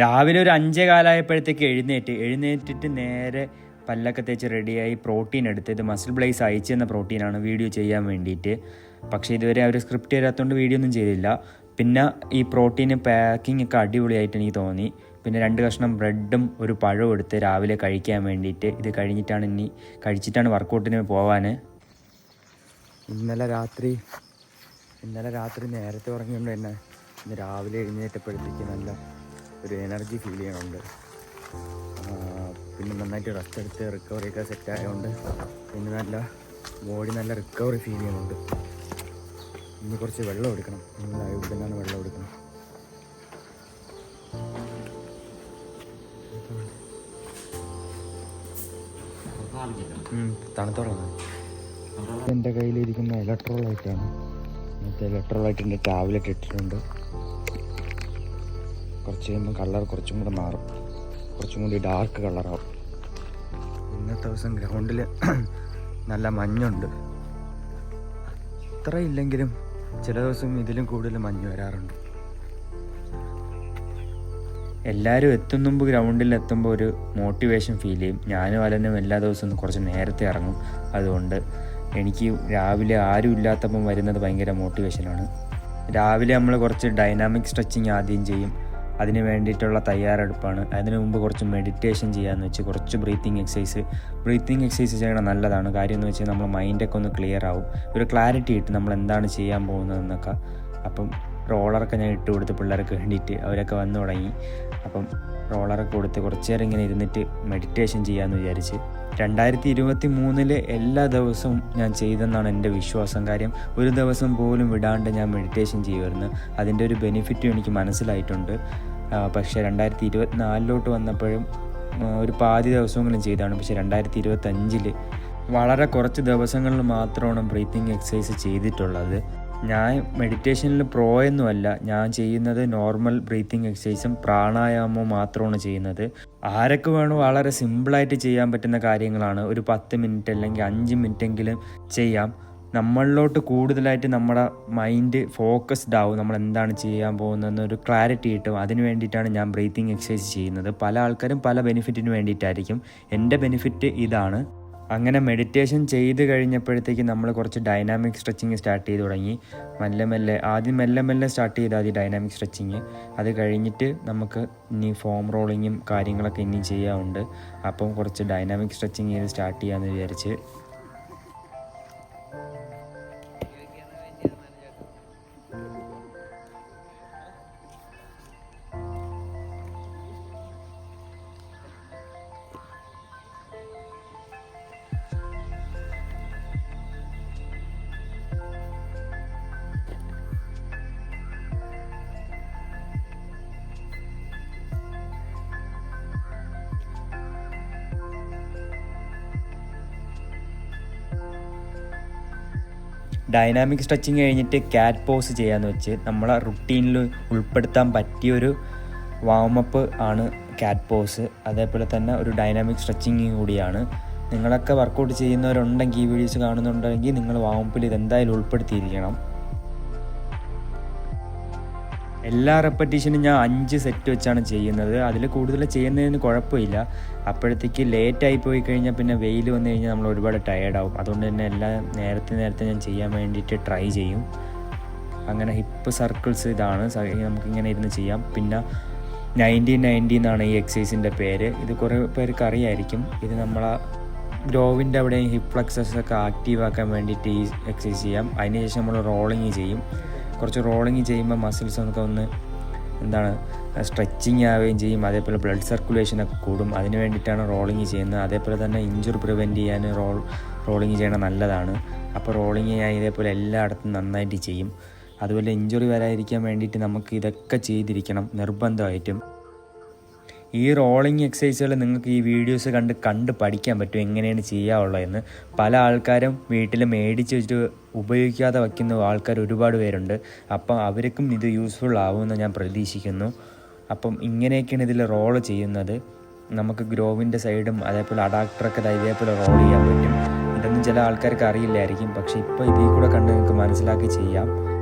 രാവിലെ ഒരു 5:15 എഴുന്നേറ്റിട്ട് നേരെ പല്ലൊക്കെ തേച്ച് റെഡിയായി പ്രോട്ടീൻ എടുത്ത്, ഇത് മസിൽ ബ്ലേസ് അയച്ചു തന്ന പ്രോട്ടീനാണ് വീഡിയോ ചെയ്യാൻ വേണ്ടിയിട്ട്. പക്ഷേ ഇതുവരെ അവർ സ്ക്രിപ്റ്റ് തരാത്തതുകൊണ്ട് വീഡിയോ ഒന്നും ചെയ്തില്ല. പിന്നെ ഈ പ്രോട്ടീന് പാക്കിംഗ് ഒക്കെ അടിപൊളിയായിട്ട് എനിക്ക് തോന്നി. പിന്നെ 2 കഷ്ണം ബ്രെഡും ഒരു പഴവും എടുത്ത് രാവിലെ കഴിക്കാൻ വേണ്ടിയിട്ട്. ഇത് കഴിച്ചിട്ടാണ് വർക്കൗട്ടിന് പോവാൻ. ഇന്നലെ രാത്രി നേരത്തെ ഉറങ്ങിയോണ്ട് തന്നെ ഇന്ന് രാവിലെ എഴുന്നേറ്റപ്പോഴത്തേക്ക് നല്ല ഒരു എനർജി ഫീൽ ചെയ്യണുണ്ട്. പിന്നെ നന്നായിട്ട് റെസ്റ്റ് എടുത്ത് റിക്കവറിയൊക്കെ സെറ്റ് ആയതുകൊണ്ട് പിന്നെ നല്ല ബോഡി നല്ല റിക്കവറി ഫീൽ ചെയ്യുന്നുണ്ട്. ഇനി കുറച്ച് വെള്ളം എടുക്കണം. ഇവിടെ നിന്നാണ് വെള്ളം എടുക്കണം. തണുത്തോളാം. എൻ്റെ കയ്യിലിരിക്കുന്ന ഇലക്ട്രോലൈറ്റാണ്. മറ്റേ ഇലക്ട്രോലൈറ്റിൻ്റെ ടാബ്ലറ്റ് ഇട്ടിട്ടുണ്ട്. കുറച്ച് കഴിയുമ്പോൾ കളർ കുറച്ചും കൂടെ മാറും, കുറച്ചും കൂടി ഡാർക്ക് കളറാവും. ഇന്നത്തെ ദിവസം ഗ്രൗണ്ടിൽ നല്ല മഞ്ഞുണ്ട്. അത്ര ഇല്ലെങ്കിലും ചില ദിവസം ഇതിലും കൂടുതൽ മഞ്ഞ് വരാറുണ്ട്. എല്ലാവരും എത്തുന്നുമ്പ് ഗ്രൗണ്ടിൽ എത്തുമ്പോൾ ഒരു മോട്ടിവേഷൻ ഫീൽ ചെയ്യും. ഞാനും അലനും എല്ലാ ദിവസവും കുറച്ച് നേരത്തെ ഇറങ്ങും. അതുകൊണ്ട് എനിക്ക് രാവിലെ ആരും ഇല്ലാത്തപ്പം വരുന്നത് ഭയങ്കര മോട്ടിവേഷനാണ്. രാവിലെ നമ്മൾ കുറച്ച് ഡൈനാമിക് സ്ട്രെച്ചിങ് ആദ്യം ചെയ്യും. അതിന് വേണ്ടിയിട്ടുള്ള തയ്യാറെടുപ്പാണ്. അതിന് മുമ്പ് കുറച്ച് മെഡിറ്റേഷൻ ചെയ്യാമെന്ന് വെച്ച് കുറച്ച് ബ്രീത്തിങ് എക്സസൈസ് ചെയ്യണം. നല്ലതാണ്. കാര്യം എന്ന് വെച്ചാൽ നമ്മൾ മൈൻഡൊക്കെ ഒന്ന് ക്ലിയർ ആവും, ഒരു ക്ലാരിറ്റി കിട്ടും നമ്മൾ എന്താണ് ചെയ്യാൻ പോകുന്നതെന്നൊക്കെ. അപ്പം റോളറൊക്കെ ഞാൻ ഇട്ട് കൊടുത്ത് പിള്ളേർക്ക് വേണ്ടിയിട്ട് അവരൊക്കെ വന്നു തുടങ്ങി. അപ്പം റോളറൊക്കെ കൊടുത്ത് കുറച്ച് നേരം ഇങ്ങനെ ഇരുന്നിട്ട് മെഡിറ്റേഷൻ ചെയ്യാമെന്ന് വിചാരിച്ച്. 2023 എല്ലാ ദിവസവും ഞാൻ ചെയ്തെന്നാണ് എൻ്റെ വിശ്വാസം. കാര്യം ഒരു ദിവസം പോലും വിടാണ്ട് ഞാൻ മെഡിറ്റേഷൻ ചെയ്യുമായിരുന്നു. അതിൻ്റെ ഒരു ബെനിഫിറ്റും എനിക്ക് മനസ്സിലായിട്ടുണ്ട്. പക്ഷേ 2024 വന്നപ്പോഴും ഒരു പാതി ദിവസമെങ്കിലും ചെയ്തതാണ്. പക്ഷേ 2025 വളരെ കുറച്ച് ദിവസങ്ങളിൽ മാത്രമാണ് ബ്രീത്തിങ് എക്സസൈസ് ചെയ്തിട്ടുള്ളത്. ഞാൻ മെഡിറ്റേഷനിൽ പ്രോയൊന്നുമല്ല. ഞാൻ ചെയ്യുന്നത് നോർമൽ ബ്രീത്തിങ് എക്സസൈസും പ്രാണായാമവും മാത്രമാണ് ചെയ്യുന്നത്. ആരൊക്കെ വേണോ വളരെ സിമ്പിളായിട്ട് ചെയ്യാൻ പറ്റുന്ന കാര്യങ്ങളാണ്. ഒരു 10 മിനിറ്റ് അല്ലെങ്കിൽ 5 മിനിറ്റെങ്കിലും ചെയ്യാം. നമ്മളിലോട്ട് കൂടുതലായിട്ട് നമ്മുടെ മൈൻഡ് ഫോക്കസ്ഡ് ആവും. നമ്മൾ എന്താണ് ചെയ്യാൻ പോകുന്നതെന്നൊരു ക്ലാരിറ്റി കിട്ടും. അതിന് വേണ്ടിയിട്ടാണ് ഞാൻ ബ്രീത്തിങ് എക്സസൈസ് ചെയ്യുന്നത്. പല ആൾക്കാരും പല ബെനിഫിറ്റിന് വേണ്ടിയിട്ടായിരിക്കും. എൻ്റെ ബെനിഫിറ്റ് ഇതാണ്. അങ്ങനെ മെഡിറ്റേഷൻ ചെയ്ത് കഴിഞ്ഞപ്പോഴത്തേക്ക് നമ്മൾ കുറച്ച് ഡൈനാമിക് സ്ട്രെച്ചിങ് സ്റ്റാർട്ട് ചെയ്ത് തുടങ്ങി. ആദ്യം മെല്ലെ സ്റ്റാർട്ട് ചെയ്താൽ മതി ഡൈനാമിക് സ്ട്രെച്ചിങ്. അത് കഴിഞ്ഞിട്ട് നമുക്ക് ഇനി ഫോം റോളിങ്ങും കാര്യങ്ങളൊക്കെ ഇനി ചെയ്യാറുണ്ട്. അപ്പം കുറച്ച് ഡൈനാമിക് സ്ട്രെച്ചിങ് ചെയ്ത് സ്റ്റാർട്ട് ചെയ്യാമെന്ന് വിചാരിച്ച്. ഡൈനാമിക് സ്ട്രെച്ചിങ് കഴിഞ്ഞിട്ട് ക്യാറ്റ് പോസ് ചെയ്യാമെന്ന് വെച്ച് നമ്മളെ റുട്ടീനിൽ ഉൾപ്പെടുത്താൻ പറ്റിയൊരു വാമപ്പ് ആണ് ക്യാറ്റ് പോസ്. അതേപോലെ തന്നെ ഒരു ഡൈനാമിക് സ്ട്രെച്ചിങ് കൂടിയാണ്. നിങ്ങളൊക്കെ വർക്കൗട്ട് ചെയ്യുന്നവരുണ്ടെങ്കിൽ, ഈ വീഡിയോസ് കാണുന്നുണ്ടെങ്കിൽ നിങ്ങൾ വാമപ്പിൽ ഇതെന്തായാലും ഉൾപ്പെടുത്തിയിരിക്കണം. എല്ലാ റെപ്പറ്റീഷനും ഞാൻ 5 സെറ്റ് വെച്ചാണ് ചെയ്യുന്നത്. അതിൽ കൂടുതൽ ചെയ്യുന്നതിന് കുഴപ്പമില്ല. അപ്പോഴത്തേക്ക് ലേറ്റായി പോയി കഴിഞ്ഞാൽ പിന്നെ വെയിൽ വന്നു കഴിഞ്ഞാൽ നമ്മൾ ഒരുപാട് ടയേർഡാവും. അതുകൊണ്ട് തന്നെ എല്ലാം നേരത്തെ ഞാൻ ചെയ്യാൻ വേണ്ടിയിട്ട് ട്രൈ ചെയ്യും. അങ്ങനെ ഹിപ്പ് സർക്കിൾസ് ഇതാണ്, നമുക്കിങ്ങനെ ഇരുന്ന് ചെയ്യാം. പിന്നെ 90-90 എന്നാണ് ഈ എക്സസൈസിൻ്റെ പേര്. ഇത് കുറേ പേർക്ക് അറിയായിരിക്കും. ഇത് നമ്മളെ ഗ്രോവിൻ്റെ അവിടെയും ഹിപ്പ് ഫ്ലെക്സസ് ഒക്കെ ആക്റ്റീവ് ആക്കാൻ വേണ്ടിയിട്ട് ഈ എക്സസൈസ് ചെയ്യാം. അതിനുശേഷം നമ്മൾ റോളിങ് ചെയ്യും. കുറച്ച് റോളിങ് ചെയ്യുമ്പോൾ മസിൽസ് ഒന്ന് സ്ട്രെച്ചിങ് ആവുകയും ചെയ്യും. അതേപോലെ ബ്ലഡ് സർക്കുലേഷനൊക്കെ കൂടും. അതിന് വേണ്ടിയിട്ടാണ് റോളിങ് ചെയ്യുന്നത്. അതേപോലെ തന്നെ ഇഞ്ചുറി പ്രിവെൻറ്റ് ചെയ്യാൻ റോളിങ് ചെയ്യണം നല്ലതാണ്. അപ്പോൾ റോളിങ് ഞാൻ ഇതേപോലെ എല്ലായിടത്തും നന്നായിട്ട് ചെയ്യും. അതുപോലെ ഇഞ്ചുറി വരാതിരിക്കാൻ വേണ്ടിയിട്ട് നമുക്ക് ഇതൊക്കെ ചെയ്തിരിക്കണം നിർബന്ധമായിട്ടും. ഈ റോളിങ് എക്സസൈസുകൾ നിങ്ങൾക്ക് ഈ വീഡിയോസ് കണ്ട് പഠിക്കാൻ പറ്റും എങ്ങനെയാണ് ചെയ്യാവുള്ളതെന്ന്. പല ആൾക്കാരും വീട്ടിൽ മേടിച്ച് വെച്ചിട്ട് ഉപയോഗിക്കാതെ വയ്ക്കുന്ന ആൾക്കാർ ഒരുപാട് പേരുണ്ട്. അപ്പം അവർക്കും ഇത് യൂസ്ഫുൾ ആവുമെന്ന് ഞാൻ പ്രതീക്ഷിക്കുന്നു. അപ്പം ഇങ്ങനെയൊക്കെയാണ് ഇതിൽ റോൾ ചെയ്യുന്നത്. നമുക്ക് ഗ്രോവിൻ്റെ സൈഡും അതേപോലെ അഡാക്ടറൊക്കെ ഇതേപോലെ റോൾ ചെയ്യാൻ പറ്റും. ഇതൊന്നും ചില ആൾക്കാർക്ക് അറിയില്ലായിരിക്കും. പക്ഷേ ഇപ്പോൾ ഇതിൽ കൂടെ കണ്ട് നിങ്ങൾക്ക് മനസ്സിലാക്കി ചെയ്യാം.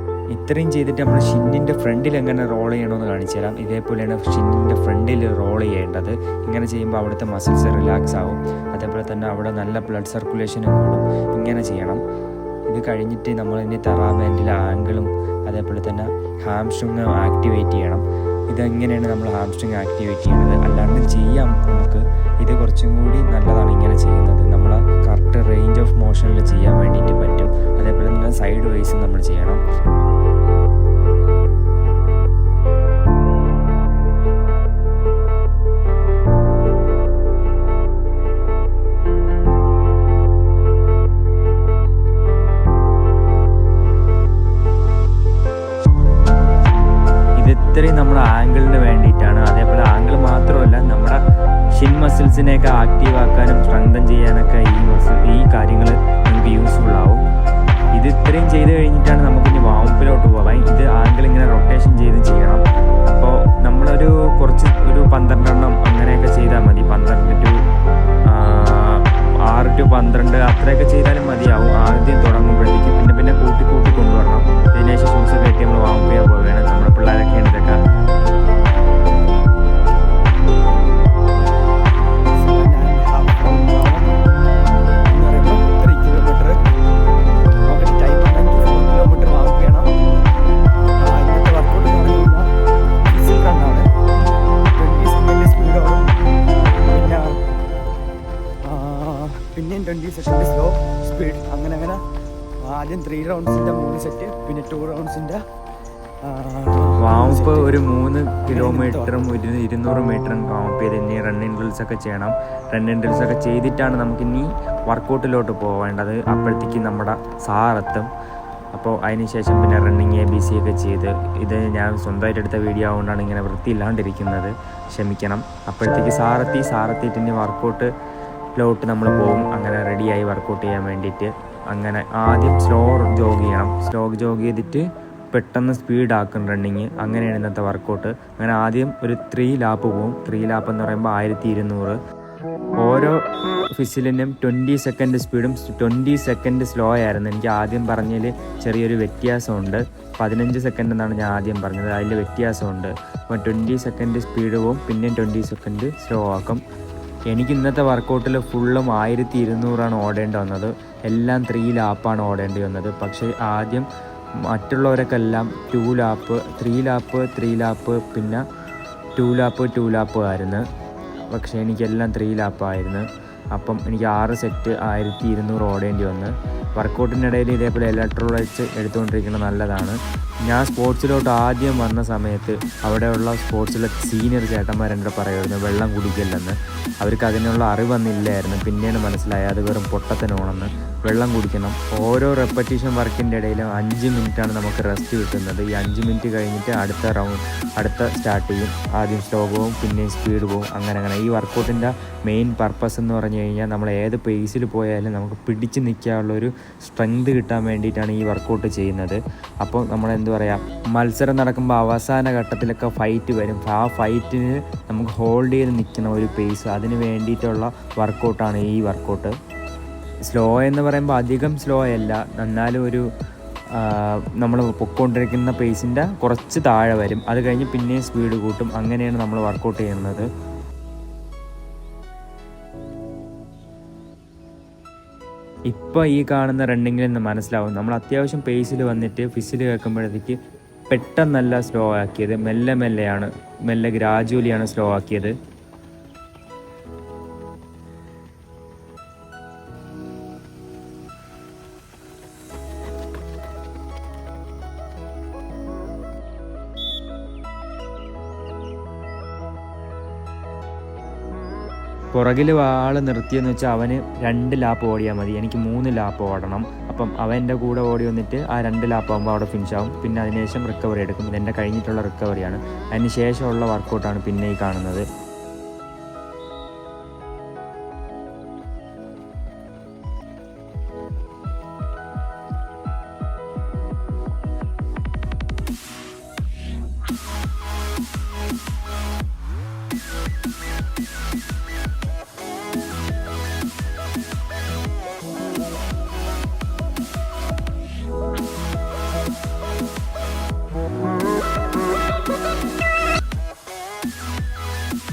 ഇത്രയും ചെയ്തിട്ട് നമ്മൾ ഷിന്നിൻ്റെ ഫ്രണ്ടിൽ എങ്ങനെ റോൾ ചെയ്യണമെന്ന് കാണിച്ചു തരാം. ഇതേപോലെയാണ് ഷിന്നിൻ്റെ ഫ്രണ്ടിൽ റോൾ ചെയ്യേണ്ടത്. ഇങ്ങനെ ചെയ്യുമ്പോൾ അവിടുത്തെ മസിൽസ് റിലാക്സ് ആവും. അതേപോലെ തന്നെ അവിടെ നല്ല ബ്ലഡ് സർക്കുലേഷനും കൂടും. ഇങ്ങനെ ചെയ്യണം. ഇത് കഴിഞ്ഞിട്ട് നമ്മൾ ഇനി തെറാബാൻഡിലെ ആംഗിളും അതേപോലെ തന്നെ ഹാംസ്ട്രിങ് ആക്ടിവേറ്റ് ചെയ്യണം. ഇതെങ്ങനെയാണ് നമ്മൾ ഹാംസ്ട്രിങ് ആക്ടിവേറ്റ് ചെയ്യുന്നത്, അല്ലാണ്ട് ചെയ്യാം നമുക്ക്. ഇത് കുറച്ചും കൂടി നല്ലതാണ് ഇങ്ങനെ ചെയ്യുന്നത്. നമ്മൾ കറക്റ്റ് റേഞ്ച് ഓഫ് മോഷനിൽ ചെയ്യാൻ വേണ്ടിയിട്ട് പറ്റും. അതേപോലെ തന്നെ സൈഡ് വൈസ് നമ്മൾ ചെയ്യണം. ഇത്രയും നമ്മുടെ ആംഗിളിന് വേണ്ടിയിട്ടാണ്. അതേപോലെ ആംഗിൾ മാത്രമല്ല, നമ്മുടെ ഷിൻ മസിൽസിനെയൊക്കെ ആക്റ്റീവ് ആക്കാനും സ്ട്രെങ്തൻ ചെയ്യാനൊക്കെ ഈ കാര്യങ്ങൾ നമുക്ക് യൂസ്ഫുൾ ആവും. ഇത് ഇത്രയും ചെയ്ത് കഴിഞ്ഞിട്ടാണ് നമുക്കിനി വാമപ്പിലോട്ട് പോകാം. ഇത് ആംഗിൾ ഇങ്ങനെ റൊട്ടേഷൻ ചെയ്യണം. അപ്പോൾ നമ്മളൊരു 12 അങ്ങനെയൊക്കെ ചെയ്താൽ മതി. 6 to 12 അത്രയൊക്കെ ചെയ്താലും മതിയാവും. ആദ്യം തുടങ്ങുമ്പോഴത്തേക്ക് പിന്നെ കൂട്ടി കൊണ്ടുവരണം. അതിനുശേഷം ഷൂസ് കെട്ടി നമ്മൾ വാമപ്പ് ചെയ്യാൻ പോവുകയാണ്. നമ്മുടെ പിള്ളേരൊക്കെയാണ് ഇതൊക്കെ. പിന്നെയും 20 സെക്കൻഡ് സ്ലോ സ്പീഡ്, അങ്ങനെ ആദ്യം 3 റൗണ്ട്സിൻ്റെ 3 സെറ്റ്, പിന്നെ 2 റൗണ്ട്സിൻ്റെ വാമപ്പ്. ഒരു 3 കിലോമീറ്ററും 200 മീറ്ററും വാമപ്പ് ചെയ്ത് ഇനി റണ്ണിങ് ഡ്രിൽസൊക്കെ ചെയ്യണം. റണ്ണിങ് ഡ്രിൽസൊക്കെ ചെയ്തിട്ടാണ് നമുക്കിനി വർക്കൗട്ടിലോട്ട് പോവേണ്ടത്. അപ്പോഴത്തേക്ക് നമ്മുടെ സാറെത്തും. അപ്പോൾ അതിന് ശേഷം പിന്നെ റണ്ണിങ് ABC ഒക്കെ ചെയ്ത്, ഇത് ഞാൻ സ്വന്തമായിട്ട് എടുത്ത വീഡിയോ ആയതുകൊണ്ടാണ് ഇങ്ങനെ വൃത്തിയില്ലാണ്ടിരിക്കുന്നത്, ക്ഷമിക്കണം. അപ്പോഴത്തേക്ക് സാറെത്തിയിട്ട് ഇനി വർക്കൗട്ടിലോട്ട് നമ്മൾ പോകും. അങ്ങനെ റെഡിയായി വർക്കൗട്ട് ചെയ്യാൻ വേണ്ടിയിട്ട്. അങ്ങനെ ആദ്യം സ്ലോ ജോഗ് ചെയ്യണം. സ്ലോ ജോഗ് ചെയ്തിട്ട് പെട്ടെന്ന് സ്പീഡാക്കും റണ്ണിങ്. അങ്ങനെയാണ് ഇന്നത്തെ വർക്കൗട്ട്. അങ്ങനെ ആദ്യം ഒരു 3 ലാപ്പ് പോകും. 3 ലാപ്പ് എന്ന് പറയുമ്പോൾ 1200. ഓരോ ഫിസിലിനും 20 സെക്കൻഡ് സ്പീഡും 20 സെക്കൻഡ് സ്ലോ ആയിരുന്നു. എനിക്ക് ആദ്യം പറഞ്ഞതിൽ ചെറിയൊരു വ്യത്യാസമുണ്ട്. 15 സെക്കൻഡ് എന്നാണ് ഞാൻ ആദ്യം പറഞ്ഞത്, അതിൽ വ്യത്യാസമുണ്ട്. അപ്പോൾ 20 സെക്കൻഡ് സ്പീഡ് പോവും, പിന്നെയും 20 സെക്കൻഡ് സ്ലോ ആക്കും. എനിക്ക് ഇന്നത്തെ വർക്കൗട്ടിൽ ഫുള്ളും 1200 ഓടേണ്ടി വന്നത്. എല്ലാം 3 ലാപ്പാണ് ഓടേണ്ടി വന്നത്. പക്ഷേ ആദ്യം മറ്റുള്ളവരൊക്കെ എല്ലാം 2 ലാപ്പ്, 3 ലാപ്പ്, 3 ലാപ്പ്, പിന്നെ 2 ലാപ്പ് ആയിരുന്നു. പക്ഷേ എനിക്കെല്ലാം 3 ലാപ്പായിരുന്നു. അപ്പം എനിക്ക് 6 സെറ്റ് 1200 ഓടേണ്ടി വന്ന്. വർക്കൗട്ടിനിടയിൽ ഇതേപോലെ ഇലക്ട്രോലൈറ്റ്സ് എടുത്തുകൊണ്ടിരിക്കുന്നത് നല്ലതാണ്. ഞാൻ സ്പോർട്സിലോട്ട് ആദ്യം വന്ന സമയത്ത് അവിടെയുള്ള സ്പോർട്സിലെ സീനിയർ ചേട്ടന്മാരെന്നോട് പറയുമായിരുന്നു വെള്ളം കുടിക്കില്ലെന്ന്. അവർക്ക് അതിനുള്ള അറിവൊന്നുമില്ലായിരുന്നു. പിന്നെയാണ് മനസ്സിലായത് അത് വെറും പൊട്ടത്തനാണെന്ന്. വെള്ളം കുടിക്കണം. ഓരോ റെപ്പറ്റീഷൻ വർക്കിൻ്റെ ഇടയിലും 5 മിനിറ്റാണ് നമുക്ക് റെസ്റ്റ് കിട്ടുന്നത്. ഈ 5 മിനിറ്റ് കഴിഞ്ഞിട്ട് അടുത്ത സ്റ്റാർട്ട് ചെയ്യും. ആദ്യം സ്ലോ പോവും, പിന്നെയും സ്പീഡ് പോവും. അങ്ങനെ ഈ വർക്കൗട്ടിൻ്റെ മെയിൻ പർപ്പസ് എന്ന് പറഞ്ഞു കഴിഞ്ഞാൽ നമ്മൾ ഏത് പേസിൽ പോയാലും നമുക്ക് പിടിച്ച് നിൽക്കാനുള്ളൊരു സ്ട്രെങ്ത് കിട്ടാൻ വേണ്ടിയിട്ടാണ് ഈ വർക്കൗട്ട് ചെയ്യുന്നത്. അപ്പോൾ നമ്മളെന്താ പറയുക, മത്സരം നടക്കുമ്പോൾ അവസാന ഘട്ടത്തിലൊക്കെ ഫൈറ്റ് വരും. ആ ഫൈറ്റിന് നമുക്ക് ഹോൾഡ് ചെയ്ത് നിൽക്കുന്ന ഒരു പേസ്, അതിന് വേണ്ടിയിട്ടുള്ള വർക്കൗട്ടാണ് ഈ വർക്കൗട്ട്. സ്ലോ എന്ന് പറയുമ്പോൾ അധികം സ്ലോ അല്ല, എന്നാലും ഒരു നമ്മൾ പൊയ്ക്കൊണ്ടിരിക്കുന്ന പേസിൻ്റെ കുറച്ച് താഴെ വരും. അത് കഴിഞ്ഞ് പിന്നെയും സ്പീഡ് കൂട്ടും. അങ്ങനെയാണ് നമ്മൾ വർക്കൗട്ട് ചെയ്യുന്നത്. ഇപ്പോൾ ഈ കാണുന്ന റണ്ണിങ്ങിൽ നിന്ന് മനസ്സിലാവും നമ്മൾ അത്യാവശ്യം പേസിൽ വന്നിട്ട് ഫിസിൽ കേൾക്കുമ്പോഴത്തേക്ക് പെട്ടെന്നല്ല സ്ലോ ആക്കിയത്, മെല്ലെ ഗ്രാജുവലിയാണ് സ്ലോ ആക്കിയത്. പുറകിൽ ആൾ നിർത്തിയെന്ന് വെച്ചാൽ അവന് 2 ലാപ്പ് ഓടിയാൽ മതി. എനിക്ക് 3 ലാപ്പ് ഓടണം. അപ്പം അവൻ്റെ കൂടെ ഓടി വന്നിട്ട് ആ 2 ലാപ്പ് ആകുമ്പോൾ അവിടെ ഫിനിഷ് ആവും. പിന്നെ അതിനുശേഷം റിക്കവറി എടുക്കും. ഇതെൻ്റെ കഴിഞ്ഞിട്ടുള്ള റിക്കവറിയാണ്. അതിന് ശേഷമുള്ള വർക്കൗട്ടാണ് പിന്നെ ഈ കാണുന്നത്.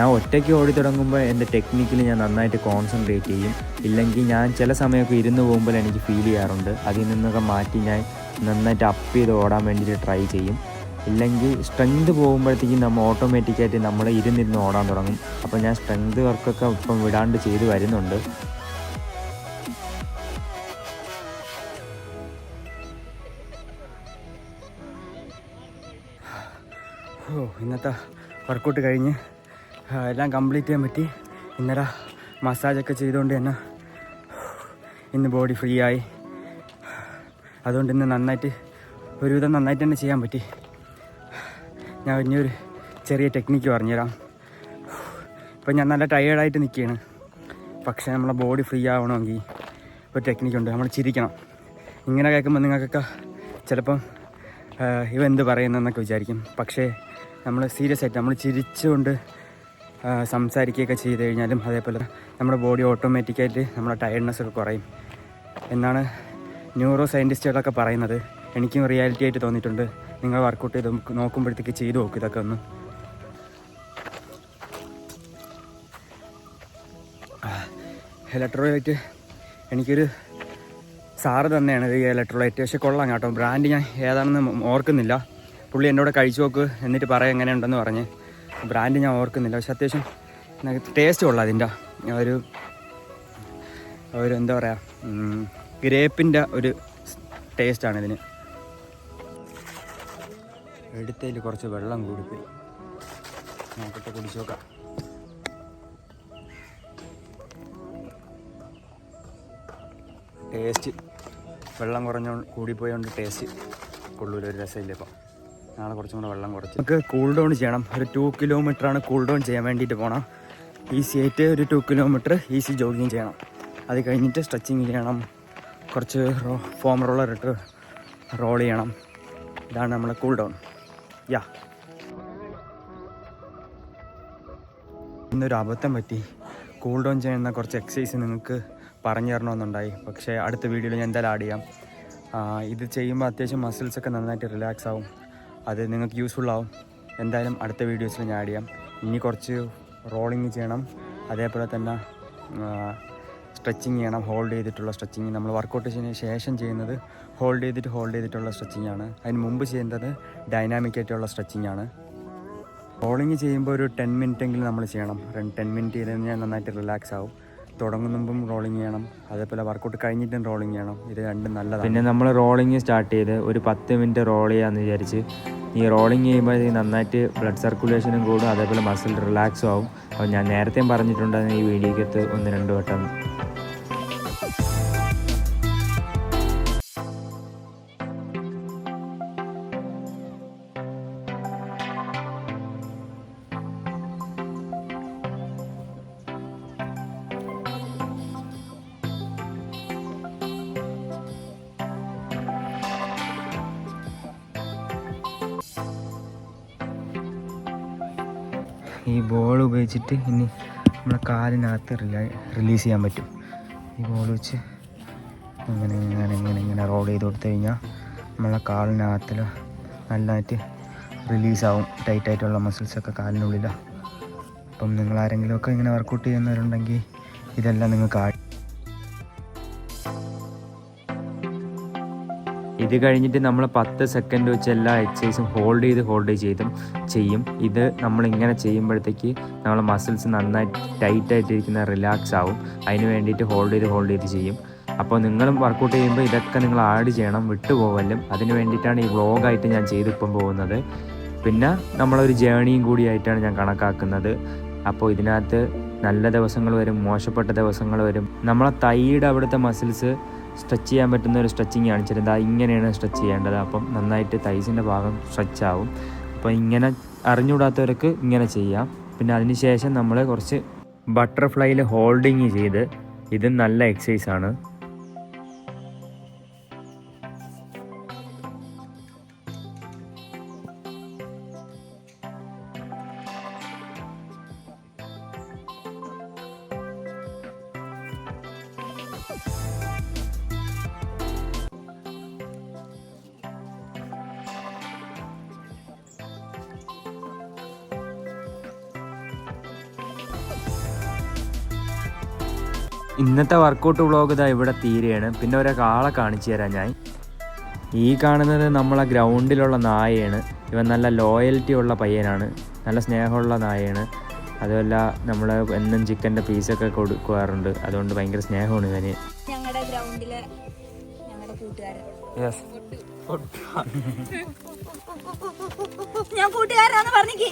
ഞാൻ ഒറ്റയ്ക്ക് ഓടി തുടങ്ങുമ്പോൾ എൻ്റെ ടെക്നിക്കിൽ ഞാൻ നന്നായിട്ട് കോൺസെൻട്രേറ്റ് ചെയ്യും. ഇല്ലെങ്കിൽ ഞാൻ ചില സമയമൊക്കെ ഇരുന്ന് പോകുമ്പോൾ എനിക്ക് ഫീൽ ചെയ്യാറുണ്ട്. അതിൽ നിന്നൊക്കെ മാറ്റി ഞാൻ നന്നായിട്ട് അപ്പ് ചെയ്ത് ഓടാൻ വേണ്ടിയിട്ട് ട്രൈ ചെയ്യും. ഇല്ലെങ്കിൽ സ്ട്രെങ്ത് പോകുമ്പോഴത്തേക്കും നമ്മൾ ഓട്ടോമാറ്റിക്കായിട്ട് നമ്മൾ ഇരുന്നിരുന്ന് ഓടാൻ തുടങ്ങും. അപ്പോൾ ഞാൻ സ്ട്രെങ്ത് വർക്കൊക്കെ ഇപ്പം വിടാണ്ട് ചെയ്ത് വരുന്നുണ്ട്. ഇന്നത്തെ വർക്കൗട്ട് കഴിഞ്ഞ് എല്ലാം കംപ്ലീറ്റ് ചെയ്യാൻ പറ്റി. ഇന്നലെ മസാജൊക്കെ ചെയ്തുകൊണ്ട് തന്നെ ഇന്ന് ബോഡി ഫ്രീ ആയി. അതുകൊണ്ട് ഇന്ന് ഒരുവിധം നന്നായിട്ട് തന്നെ ചെയ്യാൻ പറ്റി. ഞാൻ ഇനിയൊരു ചെറിയ ടെക്നിക്ക് പറഞ്ഞുതരാം. ഇപ്പം ഞാൻ നല്ല ടയേർഡായിട്ട് നിൽക്കുകയാണ്. പക്ഷേ നമ്മളെ ബോഡി ഫ്രീ ആവണമെങ്കിൽ ഒരു ടെക്നിക്കുണ്ട്. നമ്മൾ ചിരിക്കണം. ഇങ്ങനെ കേൾക്കുമ്പോൾ നിങ്ങൾക്കൊക്കെ ചിലപ്പം ഇവ എന്ത് പറയുന്നതെന്നൊക്കെ വിചാരിക്കും. പക്ഷേ നമ്മൾ സീരിയസ് ആയിട്ട് നമ്മൾ ചിരിച്ചുകൊണ്ട് സംസാരിക്കുകയൊക്കെ ചെയ്ത് കഴിഞ്ഞാലും അതേപോലെ നമ്മുടെ ബോഡി ഓട്ടോമാറ്റിക്കായിട്ട് നമ്മുടെ ടയർഡ്നെസ്സൊക്കെ കുറയും എന്നാണ് ന്യൂറോ സയൻറ്റിസ്റ്റുകളൊക്കെ പറയുന്നത്. എനിക്കും റിയാലിറ്റി ആയിട്ട് തോന്നിയിട്ടുണ്ട്. നിങ്ങൾ വർക്കൗട്ട് ചെയ്ത് നോക്കുമ്പോഴത്തേക്ക് ചെയ്ത് നോക്കും ഇതൊക്കെ ഒന്ന്. ഇലക്ട്രോലൈറ്റ് എനിക്കൊരു സാറ് തന്നെയാണ് ഈ ഇലക്ട്രോലൈറ്റ്. പക്ഷെ കൊള്ളാം കേട്ടോ. ബ്രാൻഡ് ഞാൻ ഏതാണെന്ന് ഓർക്കുന്നില്ല. പുള്ളി എൻ്റെ കൂടെ കഴിച്ചു നോക്ക് എന്നിട്ട് പറയാം എങ്ങനെയുണ്ടെന്ന് പറഞ്ഞ്. ബ്രാൻഡ് ഞാൻ ഓർക്കുന്നില്ല. പക്ഷെ അത്യാവശ്യം ടേസ്റ്റ് കൊള്ളാം. അതിൻ്റെ ഒരു എന്താ പറയുക, ഗ്രേപ്പിൻ്റെ ഒരു ടേസ്റ്റാണ് ഇതിന്. എടുത്തതിൽ കുറച്ച് വെള്ളം കൂടിപ്പോയി. നോക്കട്ടെ, കുടിച്ചു നോക്കാം. ടേസ്റ്റ് വെള്ളം കൂടിപ്പോയോണ്ട് ടേസ്റ്റ് കൊള്ളൂല, ഒരു രസമില്ല. ഇപ്പം നാളെ കുറച്ചും കൂടെ വെള്ളം കുറച്ച് നമുക്ക് കൂൾ ഡൗൺ ചെയ്യണം. ഒരു 2 കിലോമീറ്ററാണ് കൂൾ ഡൗൺ ചെയ്യാൻ വേണ്ടിയിട്ട് പോകണം. ഈസി ആയിട്ട് ഒരു 2 കിലോമീറ്റർ ഈസി ജോഗിങ് ചെയ്യണം. അത് കഴിഞ്ഞിട്ട് സ്ട്രെച്ചിങ് ചെയ്യണം. കുറച്ച് ഫോം റോളർ ഇട്ട് റോൾ ചെയ്യണം. ഇതാണ് നമ്മളെ കൂൾ ഡൗൺ. ഇന്നൊരു അബദ്ധം പറ്റി. കൂൾ ഡൗൺ ചെയ്യുന്ന കുറച്ച് എക്സസൈസ് നിങ്ങൾക്ക് പറഞ്ഞു തരണമെന്നുണ്ടായി. പക്ഷേ അടുത്ത വീഡിയോയിൽ ഞാൻ എന്തായാലും ആഡ് ചെയ്യാം. ഇത് ചെയ്യുമ്പോൾ അത്യാവശ്യം മസിൽസൊക്കെ നന്നായിട്ട് റിലാക്സ് ആവും. അത് നിങ്ങൾക്ക് യൂസ്ഫുൾ ആവും. എന്തായാലും അടുത്ത വീഡിയോസിൽ ഞാൻ ആഡ് ചെയ്യാം. ഇനി കുറച്ച് റോളിങ് ചെയ്യണം. അതേപോലെ തന്നെ സ്ട്രെച്ചിങ് ചെയ്യണം. ഹോൾഡ് ചെയ്തിട്ടുള്ള സ്ട്രെച്ചിങ്. നമ്മൾ വർക്കൗട്ടിന് ശേഷം ചെയ്യുന്നത് ഹോൾഡ് ചെയ്തിട്ടുള്ള സ്ട്രെച്ചിങ് ആണ്. അതിന് മുമ്പ് ചെയ്യുന്നത് ഡൈനാമിക് ആയിട്ടുള്ള സ്ട്രെച്ചിങ് ആണ്. റോളിങ് ചെയ്യുമ്പോൾ ഒരു 10 മിനിറ്റെങ്കിലും നമ്മൾ ചെയ്യണം. 10 മിനിറ്റ് ചെയ്ത് കഴിഞ്ഞാൽ നന്നായിട്ട് റിലാക്സ് ആവും. തുടങ്ങുമ്പം റോളിങ് ചെയ്യണം. അതേപോലെ വർക്കൗട്ട് കഴിഞ്ഞിട്ടും റോളിങ് ചെയ്യണം. ഇത് രണ്ടും നല്ലതാണ്. പിന്നെ നമ്മൾ റോളിങ് സ്റ്റാർട്ട് ചെയ്ത് ഒരു 10 മിനിറ്റ് റോൾ ചെയ്യാമെന്ന് വിചാരിച്ച് ഈ റോളിങ് ചെയ്യുമ്പോൾ നന്നായിട്ട് ബ്ലഡ് സർക്കുലേഷനും കൂടും. അതേപോലെ മസിൽ റിലാക്സും ആവും. അപ്പോൾ ഞാൻ നേരത്തെയും പറഞ്ഞിട്ടുണ്ടായിരുന്നു ഈ വീഡിയോക്കകത്ത് 1-2 വട്ടം. ഈ ബോൾ ഉപയോഗിച്ചിട്ട് ഇനി നമ്മളെ കാലിനകത്ത് റിലീസ് ചെയ്യാൻ പറ്റും. ഈ ബോൾ വെച്ച് ഇങ്ങനെ റോൾ ചെയ്ത് കൊടുത്തു കഴിഞ്ഞാൽ നമ്മളെ കാലിനകത്തിൽ നല്ലതായിട്ട് റിലീസാവും. ടൈറ്റായിട്ടുള്ള മസിൽസൊക്കെ കാലിനുള്ളിലാണ്. അപ്പം നിങ്ങളാരെങ്കിലുമൊക്കെ ഇങ്ങനെ വർക്കൗട്ട് ചെയ്യുന്നവരുണ്ടെങ്കിൽ ഇതെല്ലാം നിങ്ങൾക്ക് ഇത് കഴിഞ്ഞിട്ട് നമ്മൾ 10 സെക്കൻഡ് വെച്ച് എല്ലാ എക്സസൈസും ഹോൾഡ് ചെയ്തും ചെയ്യും. ഇത് നമ്മളിങ്ങനെ ചെയ്യുമ്പോഴത്തേക്ക് നമ്മളെ മസിൽസ് നന്നായി ടൈറ്റായിട്ടിരിക്കുന്ന റിലാക്സ് ആവും. അതിന് വേണ്ടിയിട്ട് ഹോൾഡ് ചെയ്ത് ചെയ്യും. അപ്പോൾ നിങ്ങളും വർക്കൗട്ട് ചെയ്യുമ്പോൾ ഇതൊക്കെ നിങ്ങൾ ആഡ് ചെയ്യണം, വിട്ടുപോകലും. അതിന് വേണ്ടിയിട്ടാണ് ഈ വ്ളോഗായിട്ട് ഞാൻ ചെയ്തിപ്പം പോകുന്നത്. പിന്നെ നമ്മളൊരു ജേണിയും കൂടിയായിട്ടാണ് ഞാൻ കണക്കാക്കുന്നത്. അപ്പോൾ ഇതിനകത്ത് നല്ല ദിവസങ്ങൾ വരും, മോശപ്പെട്ട ദിവസങ്ങൾ വരും. നമ്മളെ തൈയുടെ അവിടുത്തെ മസിൽസ് സ്ട്രെച്ച് ചെയ്യാൻ പറ്റുന്ന ഒരു സ്ട്രെച്ചിങ് കാണിച്ചിരുന്നത്. ഇങ്ങനെയാണ് സ്ട്രെച്ച് ചെയ്യേണ്ടത്. അപ്പം നന്നായിട്ട് തൈസിൻ്റെ ഭാഗം സ്ട്രെച്ച് ആവും. അപ്പോൾ ഇങ്ങനെ അറിഞ്ഞുകൂടാത്തവർക്ക് ഇങ്ങനെ ചെയ്യാം. പിന്നെ അതിന് ശേഷം നമ്മൾ കുറച്ച് ബട്ടർഫ്ലൈയിൽ ഹോൾഡിങ് ചെയ്ത്, ഇത് നല്ല എക്സസൈസാണ്. ഇന്നത്തെ വർക്കൗട്ട് വ്ളോഗ് ഇതാ ഇവിടെ തീരെയാണ്. പിന്നെ ഒരാളെ കാണിച്ചു തരാം ഞാൻ. ഈ കാണുന്നത് നമ്മളെ ഗ്രൗണ്ടിലുള്ള നായയാണ്. ഇവൻ നല്ല ലോയൽറ്റി ഉള്ള പയ്യനാണ്, നല്ല സ്നേഹമുള്ള നായയാണ്. അതുമല്ല നമ്മൾ എന്നും ചിക്കൻ്റെ പീസൊക്കെ കൊടുക്കാറുണ്ട്, അതുകൊണ്ട് ഭയങ്കര സ്നേഹമാണ് ഇവന്. ഞങ്ങളുടെ ഗ്രൗണ്ടിലെ ഞങ്ങളുടെ കൂട്ടുകാരൻ. ഞാൻ കൂട്ടുകാരനാന്ന് പറഞ്ഞേക്ക്.